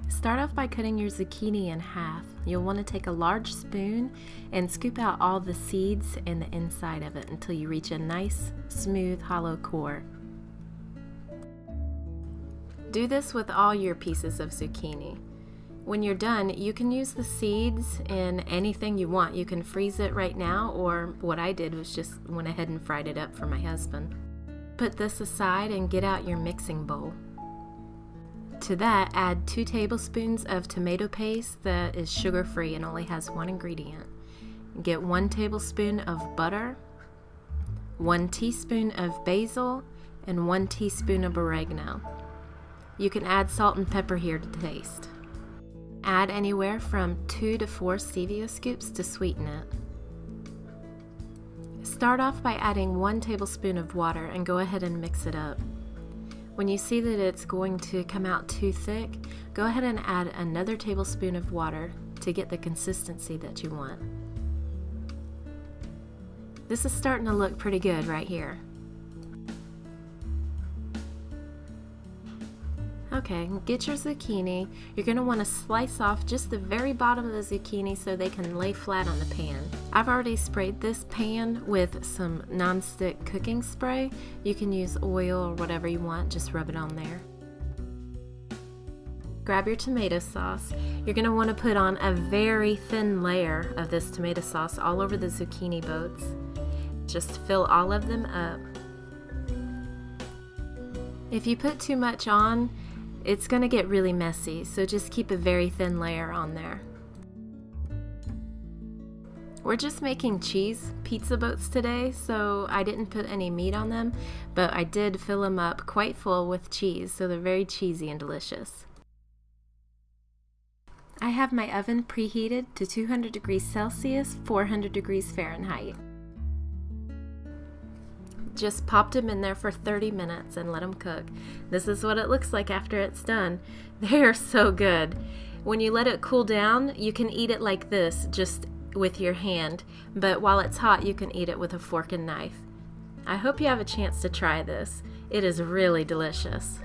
Start off by cutting your zucchini in half. You'll want to take a large spoon and scoop out all the seeds and the inside of it until you reach a nice, smooth, hollow core. Do this with all your pieces of zucchini. When you're done, you can use the seeds in anything you want. You can freeze it right now, or what I did was just went ahead and fried it up for my husband. Put this aside and get out your mixing bowl. To that, add 2 tablespoons of tomato paste that is sugar-free and only has 1 ingredient. Get 1 tablespoon of butter, 1 teaspoon of basil, and 1 teaspoon of oregano. You can add salt and pepper here to taste. Add anywhere from 2 to 4 stevia scoops to sweeten it. Start off by adding 1 tablespoon of water and go ahead and mix it up. When you see that it's going to come out too thick, go ahead and add another tablespoon of water to get the consistency that you want. This is starting to look pretty good right here. Okay, get your zucchini. You're going to want to slice off just the very bottom of the zucchini so they can lay flat on the pan. I've already sprayed this pan with some non-stick cooking spray. You can use oil or whatever you want, just rub it on there. Grab your tomato sauce. You're going to want to put on a very thin layer of this tomato sauce all over the zucchini boats. Just fill all of them up. If you put too much on, it's going to get really messy, so just keep a very thin layer on there. We're just making cheese pizza boats today, so I didn't put any meat on them, but I did fill them up quite full with cheese, so they're very cheesy and delicious. I have my oven preheated to 200 degrees Celsius, 400 degrees Fahrenheit. Just popped them in there for 30 minutes and let them cook. This is what it looks like after it's done. They are so good. When you let it cool down, you can eat it like this, just with your hand, but while it's hot, you can eat it with a fork and knife. I hope you have a chance to try this. It is really delicious.